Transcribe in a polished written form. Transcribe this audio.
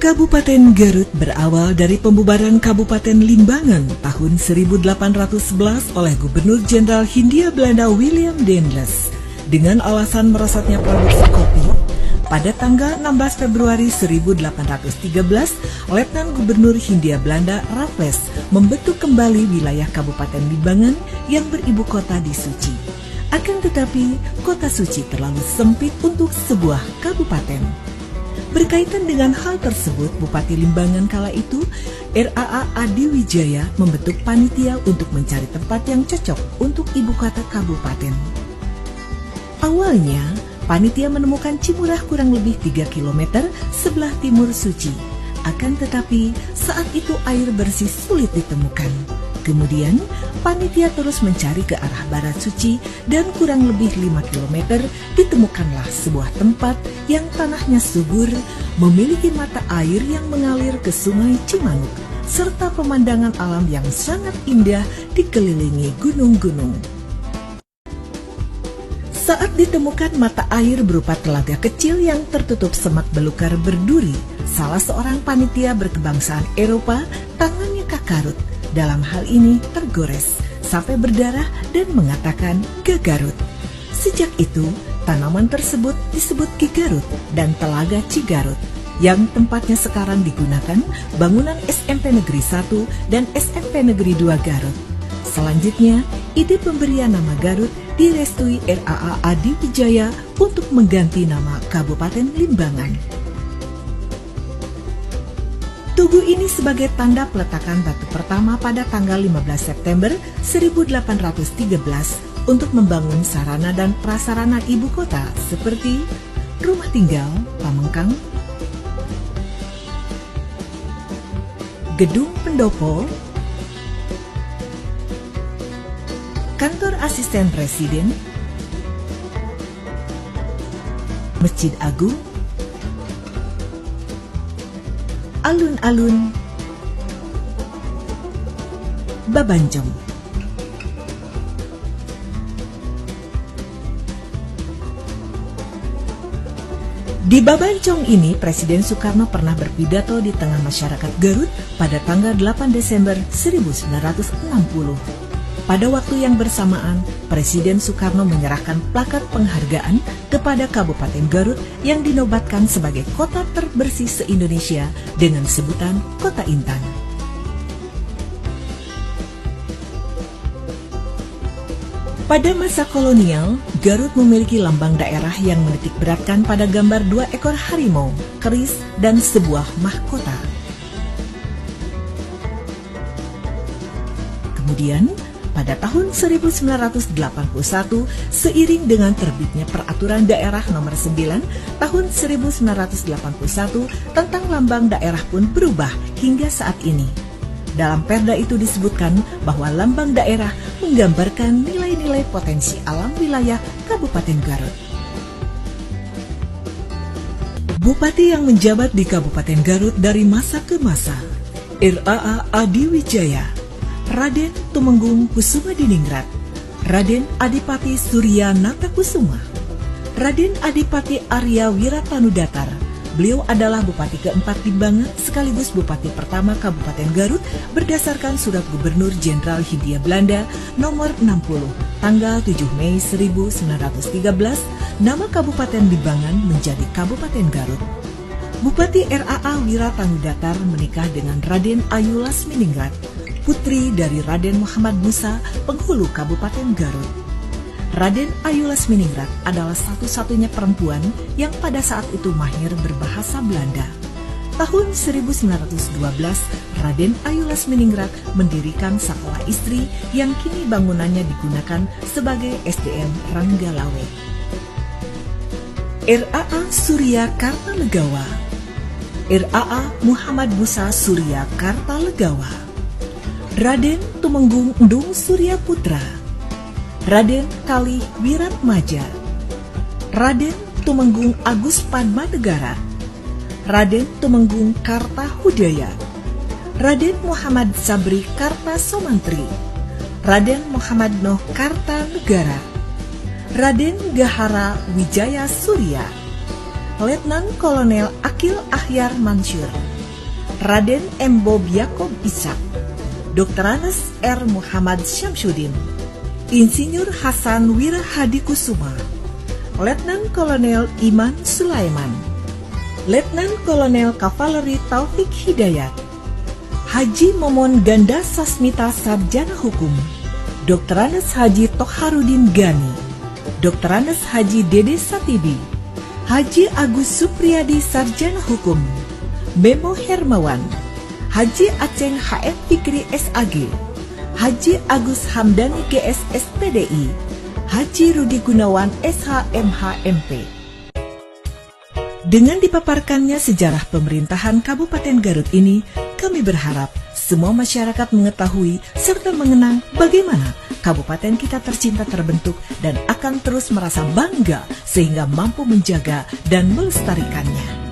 Kabupaten Garut berawal dari pembubaran Kabupaten Limbangan tahun 1811 oleh Gubernur Jenderal Hindia Belanda William Daendels dengan alasan merosotnya produksi kopi. Pada tanggal 16 Februari 1813, Letnan Gubernur Hindia Belanda Raffles membentuk kembali wilayah Kabupaten Limbangan yang beribu kota di Suci. Akan tetapi, kota Suci terlalu sempit untuk sebuah kabupaten. Berkaitan dengan hal tersebut, Bupati Limbangan kala itu, RAA Adi Wijaya, membentuk panitia untuk mencari tempat yang cocok untuk ibu kota kabupaten. Awalnya, panitia menemukan Cimurah kurang lebih 3 km sebelah timur Suci. Akan tetapi, saat itu air bersih sulit ditemukan. Kemudian, panitia terus mencari ke arah barat Suci dan kurang lebih 5 km ditemukanlah sebuah tempat yang tanahnya subur, memiliki mata air yang mengalir ke Sungai Cimanuk, serta pemandangan alam yang sangat indah dikelilingi gunung-gunung. Saat ditemukan mata air berupa telaga kecil yang tertutup semak belukar berduri, salah seorang panitia berkebangsaan Eropa, tangannya kakarut, dalam hal ini tergores sampai berdarah dan mengatakan Ki Garut. Sejak itu, tanaman tersebut disebut Ki Garut dan Telaga Cigarut, yang tempatnya sekarang digunakan bangunan SMP Negeri 1 dan SMP Negeri 2 Garut. Selanjutnya, ide pemberian nama Garut direstui RAA Adi Wijaya untuk mengganti nama Kabupaten Limbangan. Tugu ini sebagai tanda peletakan batu pertama pada tanggal 15 September 1813 untuk membangun sarana dan prasarana ibu kota seperti rumah tinggal, pamengkang, gedung pendopo, kantor asisten presiden, masjid agung, alun-alun, Babanjong. Di Babanjong ini, Presiden Soekarno pernah berpidato di tengah masyarakat Garut pada tanggal 8 Desember 1960. Pada waktu yang bersamaan, Presiden Soekarno menyerahkan plakat penghargaan kepada Kabupaten Garut yang dinobatkan sebagai kota terbersih se-Indonesia dengan sebutan Kota Intan. Pada masa kolonial, Garut memiliki lambang daerah yang menitik beratkan pada gambar 2 ekor harimau, keris, dan sebuah mahkota. Kemudian, pada tahun 1981, seiring dengan terbitnya Peraturan Daerah Nomor 9 tahun 1981 tentang lambang daerah pun berubah hingga saat ini. Dalam perda itu disebutkan bahwa lambang daerah menggambarkan nilai-nilai potensi alam wilayah Kabupaten Garut. Bupati yang menjabat di Kabupaten Garut dari masa ke masa, RAA Adi Wijaya, Raden Tumenggung Kusumadiningrat, Raden Adipati Surya Natakusuma, Raden Adipati Arya Wiratanudatar. Beliau adalah Bupati keempat Limbangan sekaligus Bupati pertama Kabupaten Garut berdasarkan Surat Gubernur Jenderal Hindia Belanda nomor 60 tanggal 7 Mei 1913, nama Kabupaten Limbangan menjadi Kabupaten Garut. Bupati RAA Wiratanudatar menikah dengan Raden Ayu Lasminingrat, putri dari Raden Muhammad Musa, penghulu Kabupaten Garut. Raden Ayu Lasminingrat adalah satu-satunya perempuan yang pada saat itu mahir berbahasa Belanda. Tahun 1912, Raden Ayu Lasminingrat mendirikan sekolah istri yang kini bangunannya digunakan sebagai SDN Ranggalawe. RAA Surya Kartalegawa, RAA Muhammad Musa Surya Kartalegawa, Raden Tumenggung Ndung Surya Putra, Raden Kalih Wiratmaja, Raden Tumenggung Agus Padmanegara, Raden Tumenggung Kartahudaya, Raden Muhammad Sabri Kartasomantri, Raden Muhammad Noh Kartanegara, Raden Gahara Wijaya Surya, Letnan Kolonel Akil Ahyar Mansur, Raden M. Bob Yakob Ishak, Dr. Anas R. Muhammad Syamsuddin, Insinyur Hasan Wirahadi Kusuma, Letnan Kolonel Iman Sulaiman, Letnan Kolonel Kavaleri Taufik Hidayat, Haji Momon Ganda Sasmita Sarjana Hukum, Dr. Anas Haji Toharudin Gani, Dr. Anas Haji Dede Satibi, Haji Agus Supriyadi Sarjana Hukum, Memo Hermawan, Haji Aceng HM Fikri SAG, Haji Agus Hamdani GS SPDI, Haji Rudi Gunawan SHMH-MP. Dengan dipaparkannya sejarah pemerintahan Kabupaten Garut ini, kami berharap semua masyarakat mengetahui serta mengenang bagaimana kabupaten kita tercinta terbentuk dan akan terus merasa bangga sehingga mampu menjaga dan melestarikannya.